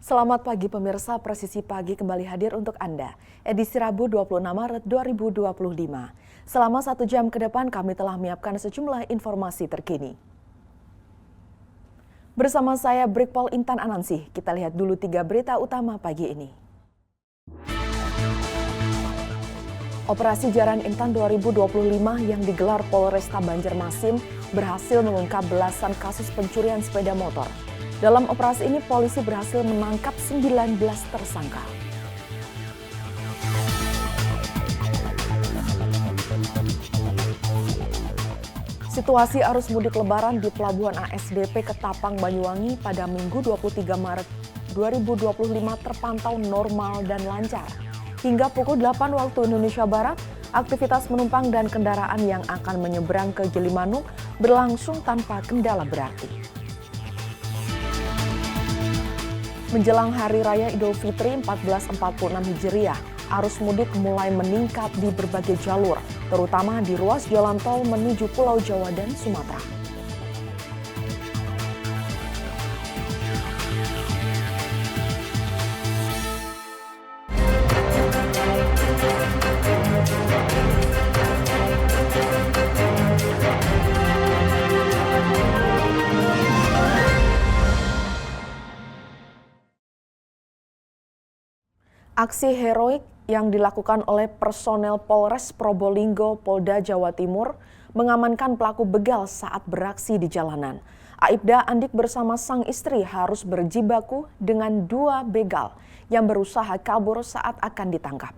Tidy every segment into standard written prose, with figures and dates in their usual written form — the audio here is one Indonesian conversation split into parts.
Selamat pagi pemirsa, Presisi Pagi kembali hadir untuk Anda. Edisi Rabu 26 Maret 2025. Selama 1 jam ke depan kami telah menyiapkan sejumlah informasi terkini. Bersama saya Brigpol Intan Anansi, kita lihat dulu 3 berita utama pagi ini. Operasi Jaran Intan 2025 yang digelar Polresta Banjarmasin berhasil mengungkap belasan kasus pencurian sepeda motor. Dalam operasi ini, polisi berhasil menangkap 19 tersangka. Situasi arus mudik lebaran di Pelabuhan ASDP Ketapang Banyuwangi pada Minggu 23 Maret 2025 terpantau normal dan lancar. Hingga pukul 8 waktu Indonesia Barat, aktivitas penumpang dan kendaraan yang akan menyeberang ke Gilimanuk berlangsung tanpa kendala berarti. Menjelang Hari Raya Idul Fitri 1446 Hijriah, arus mudik mulai meningkat di berbagai jalur, terutama di ruas jalan tol menuju Pulau Jawa dan Sumatera. Aksi heroik yang dilakukan oleh personel Polres Probolinggo, Polda Jawa Timur mengamankan pelaku begal saat beraksi di jalanan. Aibda Andik bersama sang istri harus berjibaku dengan 2 begal yang berusaha kabur saat akan ditangkap.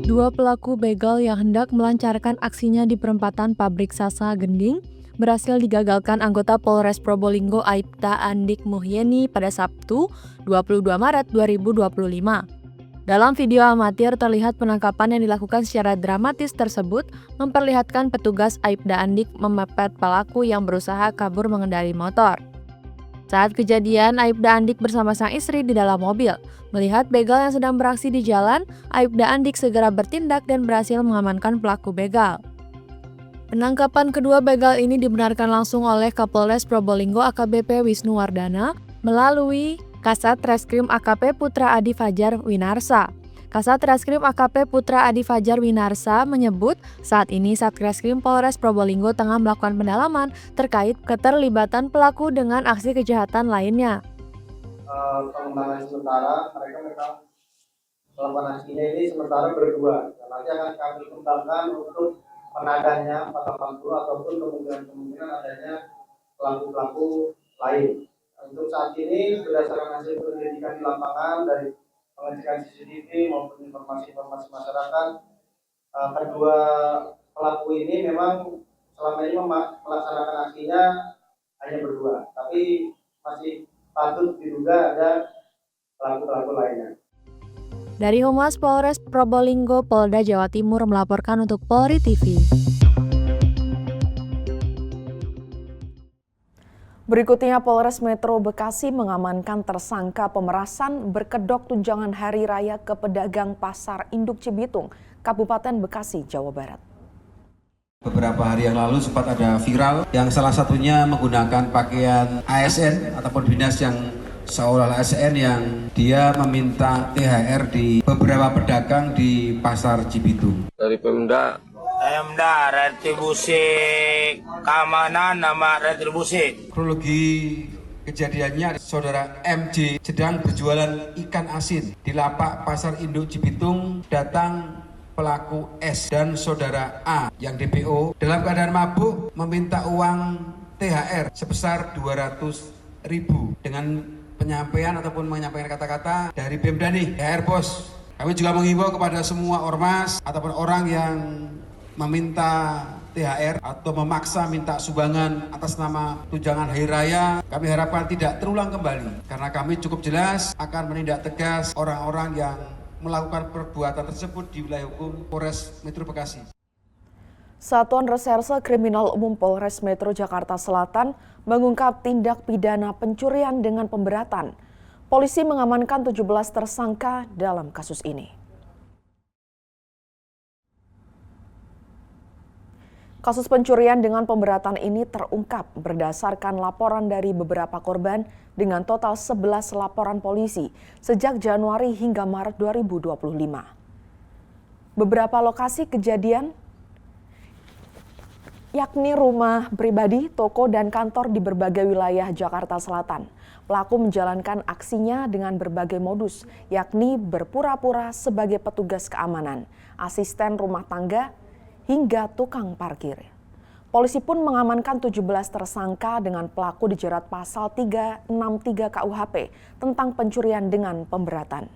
2 pelaku begal yang hendak melancarkan aksinya di perempatan Pabrik Sasa Gending berhasil digagalkan anggota Polres Probolinggo Aibda Andik Muhyeni pada Sabtu 22 Maret 2025. Dalam video amatir terlihat penangkapan yang dilakukan secara dramatis tersebut memperlihatkan petugas Aibda Andik memepet pelaku yang berusaha kabur mengendarai motor. Saat kejadian, Aibda Andik bersama sang istri di dalam mobil. Melihat begal yang sedang beraksi di jalan, Aibda Andik segera bertindak dan berhasil mengamankan pelaku begal. Penangkapan kedua begal ini dibenarkan langsung oleh Kapolres Probolinggo AKBP Wisnu Wardana melalui Kasat Reskrim AKP Putra Adi Fajar Winarsa. Kasat Reskrim AKP Putra Adi Fajar Winarsa menyebut saat ini Satreskrim Polres Probolinggo tengah melakukan pendalaman terkait keterlibatan pelaku dengan aksi kejahatan lainnya. Pengembangan sementara mereka melakukan aksinya ini sementara berdua. Nanti akan kami kembangkan untuk penadanya 480 ataupun kemungkinan adanya pelaku-pelaku lain. Untuk saat ini berdasarkan hasil penyelidikan di lapangan dari pengecekan CCTV maupun informasi masyarakat, kedua pelaku ini memang selama ini melaksanakan aksinya hanya berdua, tapi masih patut diduga ada pelaku-pelaku lainnya. Dari Humas Polres Probolinggo, Polda Jawa Timur melaporkan untuk Polri TV. Berikutnya, Polres Metro Bekasi mengamankan tersangka pemerasan berkedok tunjangan Hari Raya ke pedagang Pasar Induk Cibitung, Kabupaten Bekasi, Jawa Barat. Beberapa hari yang lalu sempat ada viral yang salah satunya menggunakan pakaian ASN ataupun dinas yang seolah ASN yang dia meminta THR di beberapa pedagang di Pasar Cibitung. Dari Pemda retribusi keamanan nama retribusi. Kronologi kejadiannya, saudara MJ sedang berjualan ikan asin di lapak Pasar Induk Cibitung. Datang pelaku S dan saudara A yang DPO dalam keadaan mabuk meminta uang THR sebesar 200.000 dengan penyampaian ataupun menyampaikan kata-kata dari Pemda nih, THR bos. Kami juga menghimbau kepada semua ormas ataupun orang yang meminta THR atau memaksa minta sumbangan atas nama tunjangan Hari Raya, kami harapkan tidak terulang kembali karena kami cukup jelas akan menindak tegas orang-orang yang melakukan perbuatan tersebut di wilayah hukum Polres Metro Bekasi. Satuan Reserse Kriminal Umum Polres Metro Jakarta Selatan mengungkap tindak pidana pencurian dengan pemberatan. Polisi mengamankan 17 tersangka dalam kasus ini. Kasus pencurian dengan pemberatan ini terungkap berdasarkan laporan dari beberapa korban dengan total 11 laporan polisi sejak Januari hingga Maret 2025. Beberapa lokasi kejadian yakni rumah pribadi, toko, dan kantor di berbagai wilayah Jakarta Selatan. Pelaku menjalankan aksinya dengan berbagai modus, yakni berpura-pura sebagai petugas keamanan, asisten rumah tangga, hingga tukang parkir. Polisi pun mengamankan 17 tersangka dengan pelaku dijerat pasal 363 KUHP tentang pencurian dengan pemberatan,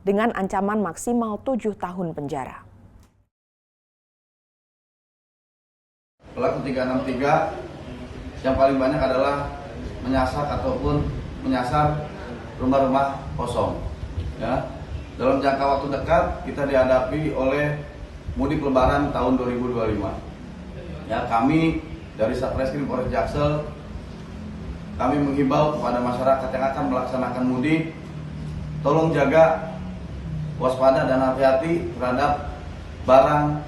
dengan ancaman maksimal 7 tahun penjara. Pelaku 363 yang paling banyak adalah menyasar rumah-rumah kosong. Ya. Dalam jangka waktu dekat kita dihadapi oleh mudik lebaran tahun 2025. Ya, kami dari Satreskrim Polres Jaksel kami menghimbau kepada masyarakat yang akan melaksanakan mudik, tolong jaga, waspada dan hati-hati terhadap barang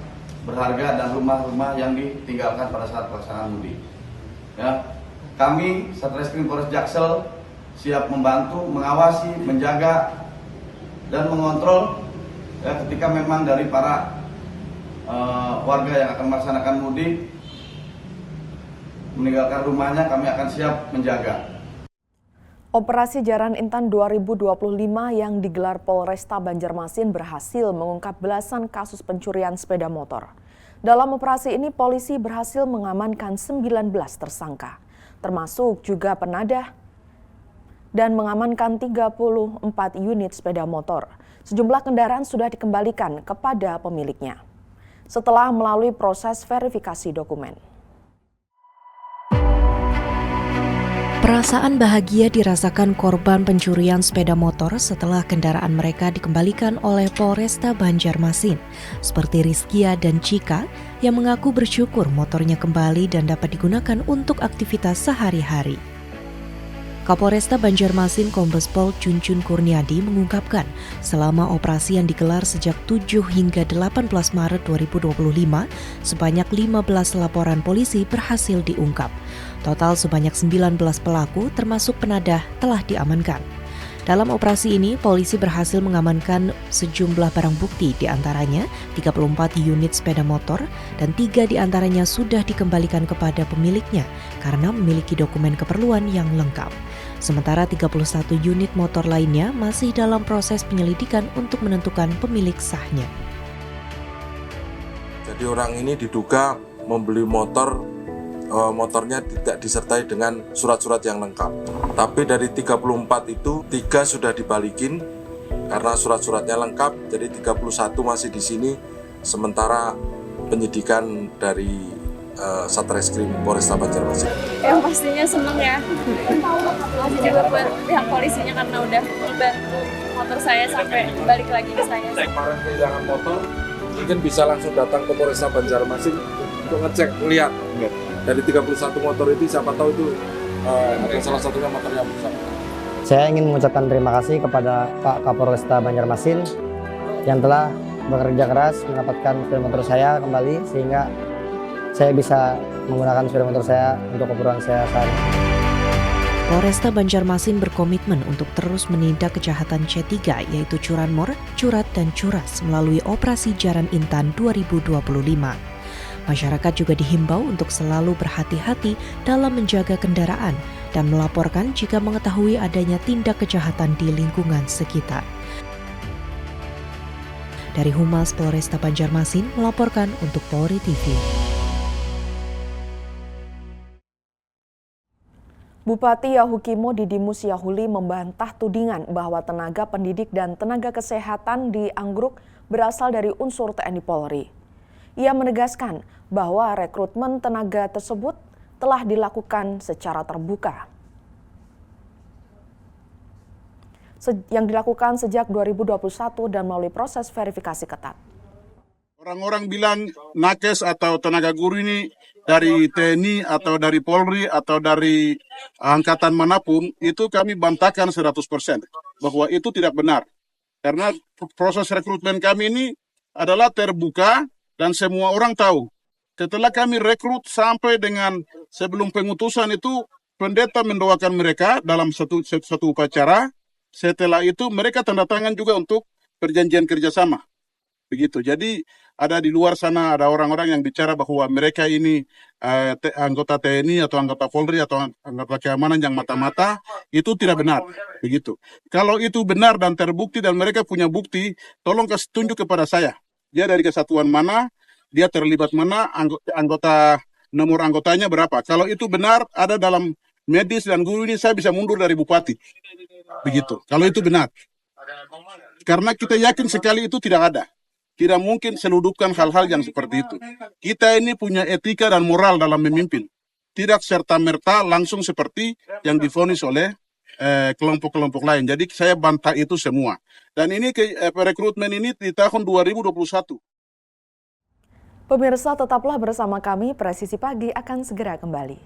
berharga dan rumah-rumah yang ditinggalkan pada saat pelaksanaan mudik. Ya, kami Satreskrim Polres Jaksel siap membantu, mengawasi, menjaga dan mengontrol ya, ketika memang dari para warga yang akan melaksanakan mudik meninggalkan rumahnya, kami akan siap menjaga. Operasi Jaran Intan 2025 yang digelar Polresta Banjarmasin berhasil mengungkap belasan kasus pencurian sepeda motor. Dalam operasi ini polisi berhasil mengamankan 19 tersangka, termasuk juga penadah, dan mengamankan 34 unit sepeda motor. Sejumlah kendaraan sudah dikembalikan kepada pemiliknya setelah melalui proses verifikasi dokumen. Perasaan bahagia dirasakan korban pencurian sepeda motor setelah kendaraan mereka dikembalikan oleh Polresta Banjarmasin, seperti Rizkia dan Cika yang mengaku bersyukur motornya kembali dan dapat digunakan untuk aktivitas sehari-hari. Kapolresta Banjarmasin Kombes Pol Cuncun Kurniadi mengungkapkan selama operasi yang digelar sejak 7 hingga 18 Maret 2025, sebanyak 15 laporan polisi berhasil diungkap. Total sebanyak 19 pelaku termasuk penadah telah diamankan. Dalam operasi ini, polisi berhasil mengamankan sejumlah barang bukti, diantaranya 34 unit sepeda motor dan 3 diantaranya sudah dikembalikan kepada pemiliknya karena memiliki dokumen keperluan yang lengkap. Sementara 31 unit motor lainnya masih dalam proses penyelidikan untuk menentukan pemilik sahnya. Jadi orang ini diduga membeli motornya tidak disertai dengan surat-surat yang lengkap. Tapi dari 34 itu 3 sudah dibalikin karena surat-suratnya lengkap, jadi 31 masih di sini. Sementara penyidikan dari Satreskrim Polresta Banjarmasin. Yang pastinya seneng ya. Masih juga buat pihak polisinya karena udah membantu motor saya sampai balik lagi ke saya. Kemarin kehilangan motor, mungkin bisa langsung datang ke Polresta Banjarmasin untuk ngecek, lihat. Dari 31 motor itu siapa tahu itu ada salah satunya motor yang rusak. Saya ingin mengucapkan terima kasih kepada Pak Kapolresta Banjarmasin yang telah bekerja keras mendapatkan sepeda motor saya kembali sehingga saya bisa menggunakan sepeda motor saya untuk keperluan saya sehari. Polresta Banjarmasin berkomitmen untuk terus menindak kejahatan C3 yaitu curanmor, curat, dan curas melalui Operasi Jaran Intan 2025. Masyarakat juga dihimbau untuk selalu berhati-hati dalam menjaga kendaraan dan melaporkan jika mengetahui adanya tindak kejahatan di lingkungan sekitar. Dari Humas Polresta Banjarmasin melaporkan untuk Polri TV. Bupati Yahukimo Didimus Yahuli membantah tudingan bahwa tenaga pendidik dan tenaga kesehatan di Anggruk berasal dari unsur TNI Polri. Ia menegaskan bahwa rekrutmen tenaga tersebut telah dilakukan secara terbuka. Yang dilakukan sejak 2021 dan melalui proses verifikasi ketat. Orang-orang bilang nakes atau tenaga guru ini dari TNI atau dari Polri atau dari angkatan manapun, itu kami bantahkan 100% bahwa itu tidak benar. Karena proses rekrutmen kami ini adalah terbuka dan semua orang tahu. Setelah kami rekrut sampai dengan sebelum pengutusan itu, pendeta mendoakan mereka dalam satu upacara. Setelah itu mereka tanda tangan juga untuk perjanjian kerjasama. Begitu. Jadi ada di luar sana ada orang-orang yang bicara bahwa mereka ini anggota TNI atau anggota Polri atau anggota keamanan yang mata-mata, itu tidak benar. Begitu. Kalau itu benar dan terbukti dan mereka punya bukti, tolong kasih tunjuk kepada saya. Dia dari kesatuan mana, dia terlibat mana, nomor anggotanya berapa. Kalau itu benar ada dalam medis dan guru ini, saya bisa mundur dari bupati. Begitu. Kalau itu benar. Karena kita yakin sekali itu tidak ada. Tidak mungkin seludupkan hal-hal yang seperti itu. Kita ini punya etika dan moral dalam memimpin. Tidak serta-merta langsung seperti yang divonis oleh kelompok-kelompok lain. Jadi saya bantah itu semua. Dan ini rekrutmen ini di tahun 2021. Pemirsa, tetaplah bersama kami, Presisi Pagi akan segera kembali.